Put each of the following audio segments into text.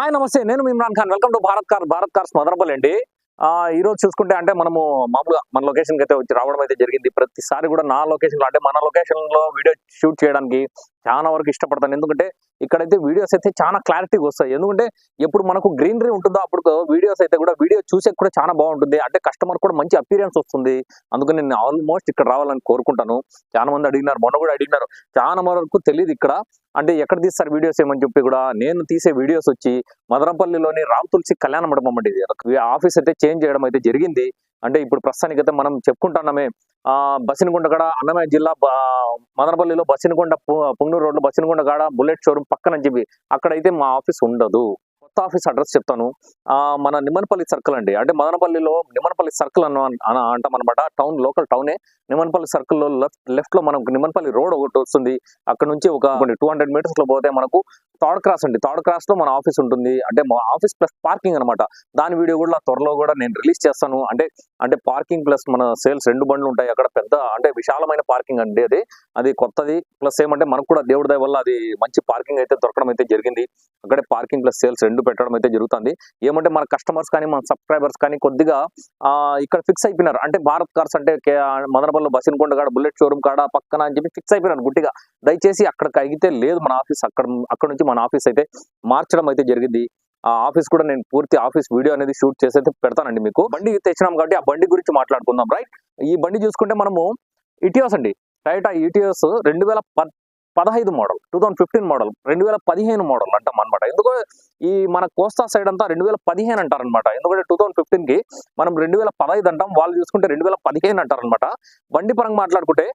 Hi నమస్తే, నేను మీ Imran Khan. Welcome to Bharat cars Madanapalle అండి. ఈ రోజు చూసుకుంటే అంటే మనము మామూలుగా మన లొకేషన్కి అయితే వచ్చి రావడం అయితే జరిగింది. ప్రతిసారి కూడా నా లొకేషన్లో అంటే మన లొకేషన్లో వీడియో షూట్ చేయడానికి చాలా వరకు ఇష్టపడతాను. ఎందుకంటే ఇక్కడైతే వీడియోస్ అయితే చాలా క్లారిటీగా వస్తాయి. ఎందుకంటే ఎప్పుడు మనకు గ్రీనరీ ఉంటుందో అప్పుడు వీడియోస్ అయితే కూడా వీడియో చూసే కూడా చాలా బాగుంటుంది. అంటే కస్టమర్ కూడా మంచి అపీరియన్స్ వస్తుంది. అందుకని నేను ఆల్మోస్ట్ ఇక్కడ రావాలని కోరుకుంటాను. చాలా మంది అడిగినారు, మొన్న కూడా అడిగినారు. చాలా వరకు తెలియదు ఇక్కడ అంటే ఎక్కడ తీస్తారు వీడియోస్ ఏమని చెప్పి కూడా. నేను తీసే వీడియోస్ వచ్చి మదనపల్లిలోని రామ్ తులసి కళ్యాణ మండపం అండి. ఇది ఆఫీస్ అయితే చేంజ్ చేయడం అయితే జరిగింది. అంటే ఇప్పుడు ప్రస్తుతానికి అయితే మనం చెప్పుకుంటున్నామే బసినగుండ కాడ అన్నమయ్య జిల్లా మదనపల్లిలో బసినగుండ పుంగనూరు రోడ్లో బసినగుండ కాడ బుల్లెట్ షోరూమ్ పక్కన చెప్పి అక్కడైతే మా ఆఫీస్ ఉండదు. కొత్త ఆఫీస్ అడ్రస్ చెప్తాను. మన నిమ్మనపల్లి సర్కిల్ అండి. అంటే మదనపల్లిలో నిమ్మనపల్లి సర్కిల్ అంటాం అనమాట. Town, local టౌనే. నిమ్మనపల్లి సర్కిల్లో లెఫ్ట్ లో మనకు నిమ్మనపల్లి రోడ్ ఒకటి వస్తుంది. అక్కడ నుంచి ఒక 200 మీటర్స్ లో పోతే మనకు థర్డ్ క్రాస్ అండి. థర్డ్ క్రాస్ లో మన ఆఫీస్ ఉంటుంది. అంటే మా ఆఫీస్ ప్లస్ పార్కింగ్ అనమాట. దాని వీడియో కూడా త్వరలో కూడా నేను రిలీజ్ చేస్తాను. అంటే పార్కింగ్ ప్లస్ మన సేల్స్ 2 బండ్లు ఉంటాయి అక్కడ. పెద్ద అంటే విశాలమైన పార్కింగ్ అండి అది కొత్తది. ప్లస్ ఏమంటే మనకు కూడా దేవుడి దయ వల్ల అది మంచి పార్కింగ్ అయితే దొరకడం అయితే జరిగింది. అక్కడే పార్కింగ్ ప్లస్ సేల్స్ 2 పెట్టడం అయితే జరుగుతుంది. ఏమంటే మన కస్టమర్స్ కానీ మన సబ్స్క్రైబర్స్ కానీ కొద్దిగా ఇక్కడ ఫిక్స్ అయిపోయినారు. అంటే భారత్ కార్స్ అంటే మదనపల్లిలో బసినకొండ కాడ బుల్లెట్ షోరూమ్ కాడ పక్కన అని చెప్పి ఫిక్స్ అయిపోయినారు గుట్టిగా. దయచేసి అక్కడికి అయితే లేదు మన ఆఫీస్. అక్కడ నుంచి మన ఆఫీస్ అయితే మార్చడం అయితే జరిగింది. ఆ ఆఫీస్ కూడా నేను పూర్తి ఆఫీస్ వీడియో అనేది షూట్ చేసి అయితే పెడతానండి మీకు. బండి తెచ్చినాం కాబట్టి ఆ బండి గురించి మాట్లాడుకుందాం. రైట్, ఈ బండి చూసుకుంటే మనము ఇటియోస్ అండి. Toyota Etios 2015 model, 2015 model, 2015 model అంటాం అనమాట. ఎందుకంటే ఈ మన కోస్తా సైడ్ అంతా 2015 అంటారనమాట. ఎందుకంటే 2015 కి మనం 2015 అంటాం, వాళ్ళు చూసుకుంటే 2015 అంటారనమాట. బండి పరంగా మాట్లాడుకుంటే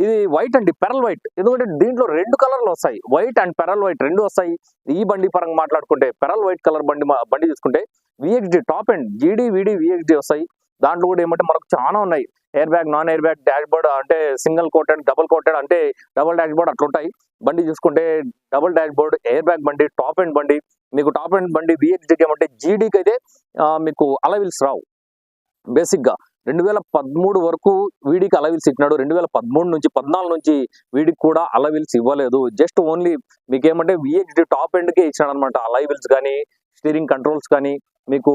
ఇది వైట్ అండి, పెరల్ వైట్. ఎందుకంటే దీంట్లో 2 కలర్లు వస్తాయి, వైట్ అండ్ పెరల్ వైట్ 2 వస్తాయి. ఈ బండి పరంగా మాట్లాడుకుంటే పెరల్ వైట్ కలర్ బండి చూసుకుంటే విఎక్స్డి టాప్ అండ్ జీడీ విడి విఎక్స్డి వస్తాయి. దాంట్లో కూడా ఏమంటే మనకు చాలా ఉన్నాయి. Air bag, non air bag, dash board అంటే సింగిల్ కోటెడ్, డబుల్ కోటెడ్ అంటే డబుల్ డాష్ బోర్డ్ అట్లుంటాయి. బండి చూసుకుంటే double dash board, air bag బండి, టాప్ అండ్ బండి. మీకు టాప్ అండ్ బండి విఎక్స్డికి ఏమంటే జీడీకి అయితే మీకు అలవిల్స్ రావు. బేసిక్ గా 2013 వరకు వీడికి అలవిల్స్ ఇచ్చినాడు. 2013 నుంచి 14 నుంచి వీడికి కూడా అలవిల్స్ ఇవ్వలేదు. జస్ట్ ఓన్లీ మీకేమంటే విఎక్స్డి టాప్ ఎండ్ కే ఇచ్చినాడు అనమాట. అలవిల్స్ కానీ, స్టీరింగ్ కంట్రోల్స్ కానీ, మీకు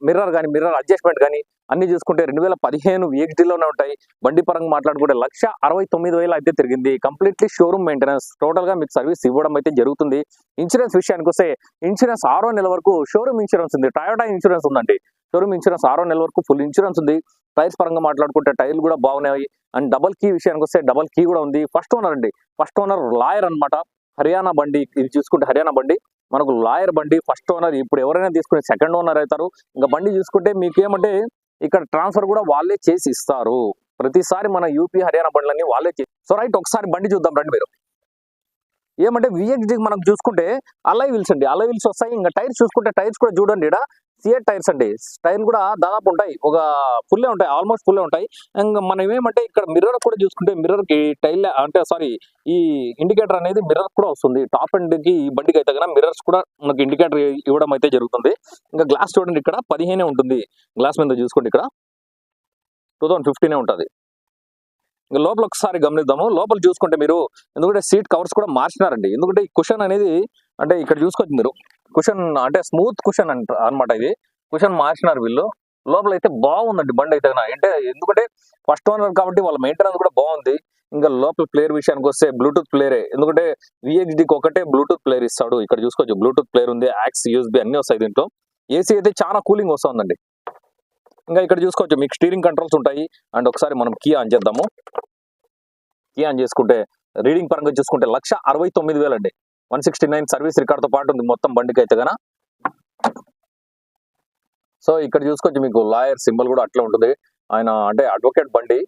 మిర్రర్ కానీ, మిర్రర్ అడ్జస్ట్మెంట్ కానీ అన్ని చూసుకుంటే 2015 విఎక్స్డిలోనే ఉంటాయి. బండి పరంగా మాట్లాడుకుంటే 1,69,000 అయితే తిరిగింది. Completely showroom maintenance. టోటల్ గా మీకు సర్వీస్ ఇవ్వడం అయితే జరుగుతుంది. ఇన్సూరెన్స్ విషయానికి వస్తే ఇన్సూరెన్స్ 6వ నెల వరకు షోరూమ్ ఇన్సూరెన్స్ ఉంది. టయోటా ఇన్సూరెన్స్ ఉందండి. షోరూమ్ ఇన్సూరెన్స్ 6వ నెల వరకు ఫుల్ ఇన్సూరెన్స్ ఉంది. టైర్స్ పరంగా మాట్లాడుకుంటే టైర్లు కూడా బాగున్నాయి. అండ్ డబల్ కీ విషయానికి వస్తే డబల్ కీ కూడా ఉంది. ఫస్ట్ ఓనర్ అండి. ఫస్ట్ ఓనర్ లాయర్ అనమాట. హర్యానా బండి. ఇది చూసుకుంటే హర్యానా బండి మనకు లాయర్ బండి. First owner. ఇప్పుడు ఎవరైనా తీసుకునే సెకండ్ ఓనర్ అవుతారు. ఇంకా బండి చూసుకుంటే మీకు ఏమంటే ఇక్కడ ట్రాన్స్ఫర్ కూడా వాళ్ళే చేసి ఇస్తారు. ప్రతిసారి మన యూపీ హర్యానా బండ్లన్నీ వాళ్ళే చేసి. సో రైట్, ఒకసారి బండి చూద్దాం రండి మీరు. ఏమంటే విఎక్స్డి మనం చూసుకుంటే అలై వీల్స్ అండి. అలై వీల్స్ వస్తాయి. ఇంకా టైర్స్ చూసుకుంటే టైర్స్ కూడా చూడండి, ఇక్కడ సిఎట్ టైర్స్ అండి. టైర్లు కూడా దాదాపు ఉంటాయి, ఒక ఫుల్లే ఉంటాయి, ఆల్మోస్ట్ ఫుల్లే ఉంటాయి. ఇంకా మనం ఏమంటే ఇక్కడ మిర్రర్ కూడా చూసుకుంటే మిర్రర్ కి టైల్ అంటే సారీ ఈ ఇండికేటర్ అనేది మిర్రర్ కూడా వస్తుంది. టాప్ ఎండ్ కి ఈ బండికి అయితే కన్నా మిర్రర్స్ కూడా మనకి ఇండికేటర్ ఇవ్వడం అయితే జరుగుతుంది. ఇంకా గ్లాస్ చూడండి, ఇక్కడ 15 ఉంటుంది గ్లాస్ మీద చూసుకోండి. ఇక్కడ 2015 ఉంటుంది. ఇంకా లోపల ఒకసారి గమనిద్దాము. లోపల చూసుకుంటే మీరు ఎందుకంటే సీట్ కవర్స్ కూడా మార్చినారండి. ఎందుకంటే ఈ కుషన్ అనేది అంటే ఇక్కడ చూసుకోవచ్చు మీరు, కుషన్ అంటే స్మూత్ కుషన్ అనమాట. ఇది కుషన్ మార్చినారు వీళ్ళు. లోపల అయితే బాగుందండి బండి అయితే. అంటే ఎందుకంటే ఫస్ట్ ఓనర్ కాబట్టి వాళ్ళ మెయింటెనెన్స్ కూడా బాగుంది. ఇంకా లోపల ప్లేయర్ విషయానికి వస్తే బ్లూటూత్ ప్లేయరే. ఎందుకంటే విఎక్స్డికి ఒకటే బ్లూటూత్ ప్లేయర్ ఇస్తాడు. ఇక్కడ చూసుకోవచ్చు బ్లూటూత్ ప్లేయర్ ఉంది, యాక్స్, యూఎస్బి అన్ని వస్తాయి దీంట్లో. ఏసీ అయితే చాలా కూలింగ్ వస్తుందండి. ఇంకా ఇక్కడ చూసుకోవచ్చు మీకు స్టీరింగ్ కంట్రోల్స్ ఉంటాయి. అండ్ ఒకసారి మనం కీ ఆన్ చేద్దాము. కీ ఆన్ చేసుకుంటే రీడింగ్ పరంగా చూసుకుంటే 1,69,000 అండి. 169 సర్వీస్ రికార్డ్తో పాటు ఉంది మొత్తం బండికి అయితే గన. సో ఇక్కడ చూసుకోవచ్చు మీకు లాయర్ సింబల్ కూడా అట్లా ఉంటుంది. ఆయన అంటే అడ్వకేట్ బండి.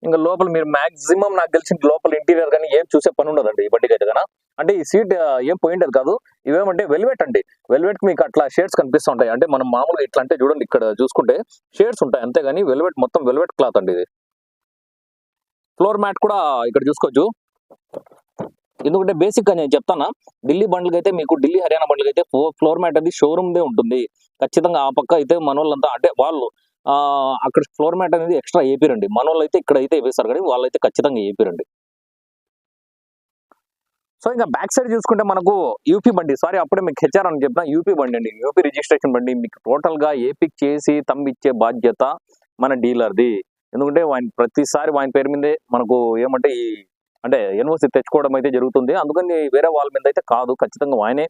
ఇంకా లోపల మీరు మాక్సిమం నాకు తెలిసిన లోపల ఇంటీరియర్ కానీ ఏం చూసే పని ఉండదండి ఈ బండికి అయితే గన. అంటే ఈ సీట్ ఏం పోయిండేది కాదు. ఇవేమంటే వెల్వెట్ అండి. వెల్వెట్ కి మీకు అట్లా షేడ్స్ కనిపిస్తూ ఉంటాయి. అంటే మనం మామూలుగా ఇట్లా అంటే చూడండి, ఇక్కడ చూసుకుంటే షేడ్స్ ఉంటాయి అంతేగాని వెల్వెట్ మొత్తం వెల్వెట్ క్లాత్ అండి ఇది. ఫ్లోర్ మ్యాట్ కూడా ఇక్కడ చూసుకోవచ్చు. ఎందుకంటే బేసిక్ గా నేను చెప్తాను, ఢిల్లీ బండ్లకి అయితే మీకు ఢిల్లీ హర్యానా బండ్లకి అయితే ఫ్లోర్ మ్యాట్ అది షోరూమ్ దే ఉంటుంది ఖచ్చితంగా. ఆ పక్క అయితే మన వాళ్ళంతా అంటే వాళ్ళు అక్కడ ఫ్లోర్ మ్యాట్ అనేది ఎక్స్ట్రా వేపిరండి. మన వాళ్ళు అయితే ఇక్కడ అయితే వేస్తారు కానీ వాళ్ళైతే ఖచ్చితంగా వేపిరండి. సో ఇంకా బ్యాక్ సైడ్ చూసుకుంటే మనకు యూపీ బండి, సారీ అప్పుడే మీకు హెచ్ఆర్ అని చెప్పిన, యూపీ బండి అండి, యూపీ రిజిస్ట్రేషన్ బండి. మీకు టోటల్ గా ఏపీకి చేసి తమ్మిచ్చే బాధ్యత మన డీలర్ది. ఎందుకంటే ఆయన ప్రతిసారి ఆయన పేరు మీదే మనకు ఏమంటే ఈ అంటే ఎన్ఓసి తెచ్చుకోవడం అయితే జరుగుతుంది. అందుకని వేరే వాళ్ళ మీద అయితే కాదు, ఖచ్చితంగా ఆయనే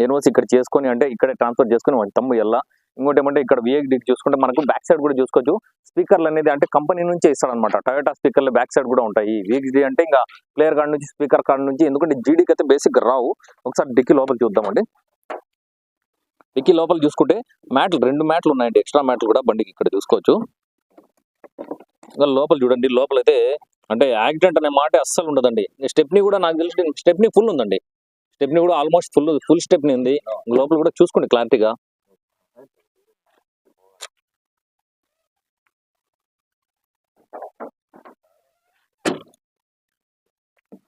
ఎన్ఓసి ఇక్కడ చేసుకొని అంటే ఇక్కడే ట్రాన్స్ఫర్ చేసుకొని వాడి తమ్ము ఎలా. ఇంకోటి ఏమంటే ఇక్కడ విఐడి చూసుకుంటే మనకు బ్యాక్ సైడ్ కూడా చూసుకోవచ్చు. స్పీకర్లు అనేది అంటే కంపెనీ నుంచే ఇస్తాడనమాట. టయోటా స్పీకర్లు బ్యాక్ సైడ్ కూడా ఉంటాయి. విఎక్స్డి అంటే ఇంకా ప్లేయర్ కార్డ్ నుంచి, స్పీకర్ కార్డ్ నుంచి, ఎందుకంటే జీడీకి అయితే బేసిక్ రావు. ఒకసారి డిక్కీ లోపల చూద్దామండి. డిక్కీ లోపల చూసుకుంటే మ్యాట్లు, 2 మ్యాట్లు ఉన్నాయండి, ఎక్స్ట్రా మ్యాట్లు కూడా బండికి ఇక్కడ చూసుకోవచ్చు. ఇంకా లోపల చూడండి, లోపల అయితే అంటే యాక్సిడెంట్ అనే మాట అస్సలు ఉండదండి. స్టెప్నీ కూడా నాకు తెలిసి స్టెప్నీ ఫుల్ ఉందండి. స్టెప్నీ కూడా ఆల్మోస్ట్ ఫుల్ స్టెప్నీ ఉంది. లోపల కూడా చూసుకోండి క్లారిటీగా.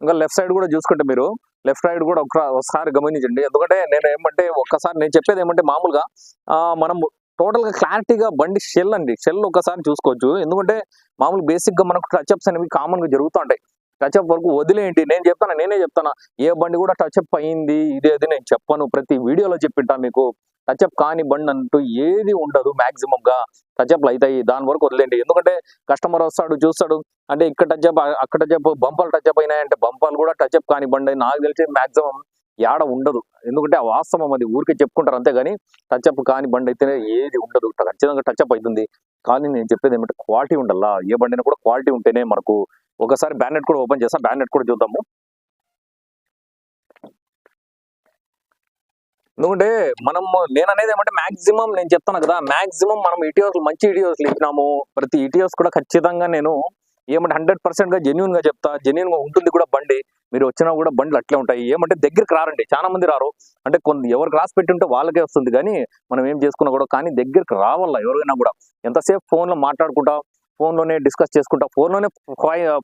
ఇంకా లెఫ్ట్ సైడ్ కూడా చూసుకుంటే మీరు లెఫ్ట్ సైడ్ కూడా ఒకసారి గమనించండి. ఎందుకంటే నేను ఏమంటే ఒక్కసారి నేను చెప్పేది ఏమంటే మామూలుగా మనం టోటల్ గా క్లారిటీగా బండి షెల్ అండి, షెల్ ఒకసారి చూసుకోవచ్చు. ఎందుకంటే మామూలు బేసిక్ గా మనకు టచ్అప్స్ అనేవి కామన్ గా జరుగుతూ ఉంటాయి. టచ్అప్ వరకు వదిలేంటి, నేనే చెప్తాను ఏ బండి కూడా టచ్అప్ అయింది ఇదేది నేను చెప్పను, ప్రతి వీడియోలో చెప్పింటా మీకు. టచ్అప్ కాని బండి అంటూ ఏది ఉండదు, మాక్సిమం గా టచ్అప్లు అవుతాయి, దాని వరకు వదిలేండి. ఎందుకంటే కస్టమర్ వస్తాడు చూస్తాడు అంటే ఇక్కడ టచ్అప్ అక్కడ టచ్అప్, బంపాలు టచ్అప్ అయినాయంటే బంపాలు కూడా టచ్అప్ కాని బండి నాకు తెలిసి మాక్సిమం యాడ ఉండదు. ఎందుకంటే ఆ వాస్తవం అది, ఊరికే చెప్పుకుంటారు అంతేగాని టచ్అప్ కాని బండి అయితే ఏది ఉండదు, ఖచ్చితంగా టచ్అప్ అవుతుంది. కానీ నేను చెప్పేది ఏమంటే క్వాలిటీ ఉండాలా, ఏ బండినా కూడా క్వాలిటీ ఉంటేనే మనకు. ఒకసారి బ్యానెట్ కూడా ఓపెన్ చేస్తాం, బ్యానెట్ కూడా చూద్దాము. ఎందుకంటే మనం నేను అనేది ఏమంటే మాక్సిమం నేను చెప్తాను కదా, మాక్సిమం మనం ఇటీవస్ మంచి ఇటీవస్ ఇచ్చినాము. ప్రతి ఇటీవస్ కూడా ఖచ్చితంగా నేను ఏమంటే 100% గా జెన్యున్ గా చెప్తా, జెన్యున్ గా ఉంటుంది కూడా బండి. మీరు వచ్చినా కూడా బండ్లు అట్లే ఉంటాయి. ఏమంటే దగ్గరికి రారండి, చాలా మంది రారు. అంటే ఎవరికి రాసి పెట్టి ఉంటే వాళ్ళకే వస్తుంది, కానీ మనం ఏం చేసుకున్నా కూడా కానీ దగ్గరికి రావాలా ఎవరైనా కూడా. ఎంతసేపు ఫోన్ లో మాట్లాడుకుంటా, ఫోన్ లోనే డిస్కస్ చేసుకుంటా, ఫోన్ లోనే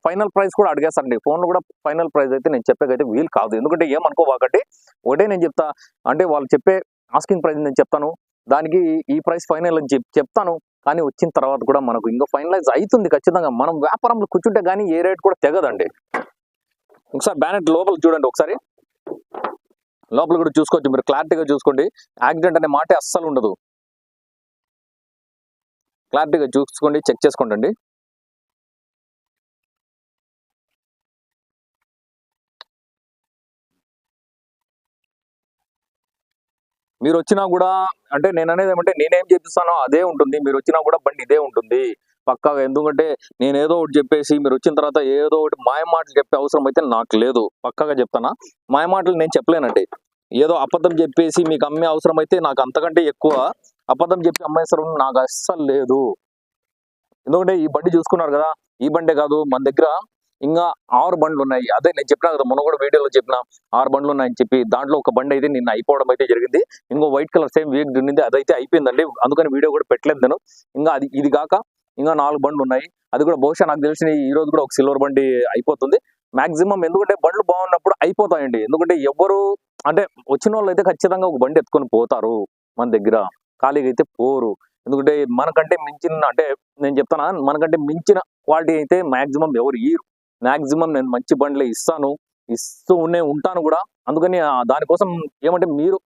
ఫైనల్ ప్రైస్ కూడా అడిగేస్తారండి. ఫోన్ లో కూడా ఫైనల్ ప్రైస్ అయితే నేను చెప్పేకైతే వీలు కాదు. ఎందుకంటే ఏమనుకోవాకంటే ఒకటే నేను చెప్తా, అంటే వాళ్ళు చెప్పే ఆస్కింగ్ ప్రైస్ నేను చెప్తాను, దానికి ఈ ప్రైస్ ఫైనల్ అని చెప్తాను. కానీ వచ్చిన తర్వాత కూడా మనకు ఇంకా ఫైనలైజ్ అవుతుంది ఖచ్చితంగా. మనం వ్యాపారంలో కూర్చుంటే కానీ ఏ రేట్ కూడా తెగదండి. ఒకసారి బ్యానెట్ లోపల చూడండి, ఒకసారి లోపల కూడా చూసుకోవచ్చు మీరు, క్లారిటీగా చూసుకోండి. యాక్సిడెంట్ అనే మాట అస్సలు ఉండదు, క్లారిటీగా చూసుకోండి, చెక్ చేసుకోండి. మీరు వచ్చినా కూడా అంటే నేను అనేది ఏమంటే నేనేం చేపిస్తానో అదే ఉంటుంది, మీరు వచ్చినా కూడా బండి ఇదే ఉంటుంది పక్కాగా. ఎందుకంటే నేను ఏదో ఒకటి చెప్పేసి మీరు వచ్చిన తర్వాత ఏదో ఒకటి మాయ మాటలు చెప్పే అవసరం అయితే నాకు లేదు, పక్కాగా చెప్తానా. మాయ మాటలు నేను చెప్పలేనండి. ఏదో అబద్ధం చెప్పేసి మీకు అమ్మే అవసరం అయితే నాకు అంతకంటే ఎక్కువ అబద్ధం చెప్పి అమ్మే అవసరం నాకు అస్సలు లేదు. ఎందుకంటే ఈ బండి చూసుకున్నారు కదా, ఈ బండే కాదు మన దగ్గర ఇంకా 6 బండ్లు ఉన్నాయి. అదే నేను చెప్పినా కదా, మొన్న కూడా వీడియోలో చెప్పిన 6 బండ్లు ఉన్నాయని చెప్పి. దాంట్లో ఒక బండి అయితే నిన్న అయిపోవడం అయితే జరిగింది. ఇంకో వైట్ కలర్ సేమ్ వీక్ ఉండింది, అదైతే అయిపోయిందండి. అందుకని వీడియో కూడా పెట్టలేదు నేను. ఇంకా ఇది కాక ఇంకా 4 బండ్లు ఉన్నాయి. అది కూడా బహుశా నాకు తెలిసిన ఈ రోజు కూడా ఒక సిల్వర్ బండి అయిపోతుంది మాక్సిమం. ఎందుకంటే బండ్లు బాగున్నప్పుడు అయిపోతాయండి. ఎందుకంటే ఎవరు అంటే వచ్చిన వాళ్ళు అయితే ఖచ్చితంగా ఒక బండి ఎత్తుకొని పోతారు, మన దగ్గర ఖాళీగా అయితే పోరు. ఎందుకంటే మనకంటే మించిన అంటే నేను చెప్తానా, మనకంటే మించిన క్వాలిటీ అయితే మాక్సిమం ఎవరు ఇయ్యరు. మాక్సిమం నేను మంచి బండ్లే ఇస్తూనే ఉంటాను కూడా. అందుకని దానికోసం ఏమంటే మీరు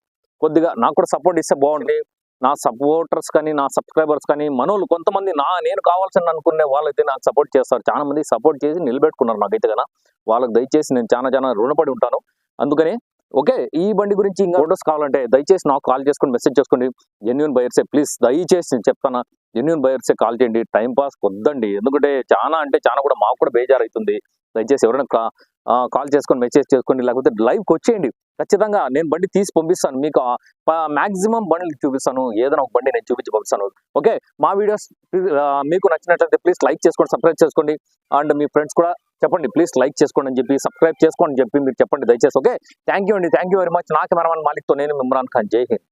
కొద్దిగా నాకు కూడా సపోర్ట్ ఇస్తే బాగుంటుంది. నా సపోర్టర్స్ కానీ నా సబ్స్క్రైబర్స్ కానీ మనోళ్ళు కొంతమంది నేను కావాల్సిన అనుకునే వాళ్ళైతే నాకు సపోర్ట్ చేస్తారు. చాలా మంది సపోర్ట్ చేసి నిలబెట్టుకున్నారు నాకైతే కదా, వాళ్ళకి దయచేసి నేను చాలా రుణపడి ఉంటాను. అందుకని ఓకే, ఈ బండి గురించి ఇంకా ఫోటోస్ కావాలంటే దయచేసి నాకు కాల్ చేసుకొని మెసేజ్ చేసుకోండి. జెన్యూన్ బయర్సే ప్లీజ్, దయచేసి నేను చెప్తాను, జెన్యూన్ బయర్సే కాల్ చేయండి. టైం పాస్ వద్దండి, ఎందుకంటే చాలా కూడా మాకు కూడా బేజారు అవుతుంది. దయచేసి ఎవరైనా కాల్ చేసుకొని మెసేజ్ చేసుకోండి, లేకపోతే లైవ్కి వచ్చేయండి. ఖచ్చితంగా నేను బండి తీసి పంపిస్తాను మీకు, మాక్సిమం బండ్లు చూపిస్తాను. ఏదైనా ఒక బండి నేను చూపించి పంపిస్తాను. ఓకే, మా వీడియోస్ మీకు నచ్చినట్లయితే ప్లీజ్ లైక్ చేసుకోండి, సబ్స్క్రైబ్ చేసుకోండి. అండ్ మీ ఫ్రెండ్స్ కూడా చెప్పండి ప్లీజ్ లైక్ చేసుకోండి అని చెప్పి, సబ్స్క్రైబ్ చేసుకోండి అని చెప్పి మీరు చెప్పండి దయచేసి. ఓకే, థ్యాంక్ యూ అండి, థ్యాంక్ యూ వెరీ మచ్. నా కెమెరామన్ మాలిక్తో నేను ఇమ్రాన్ ఖాన్. జై హింద్.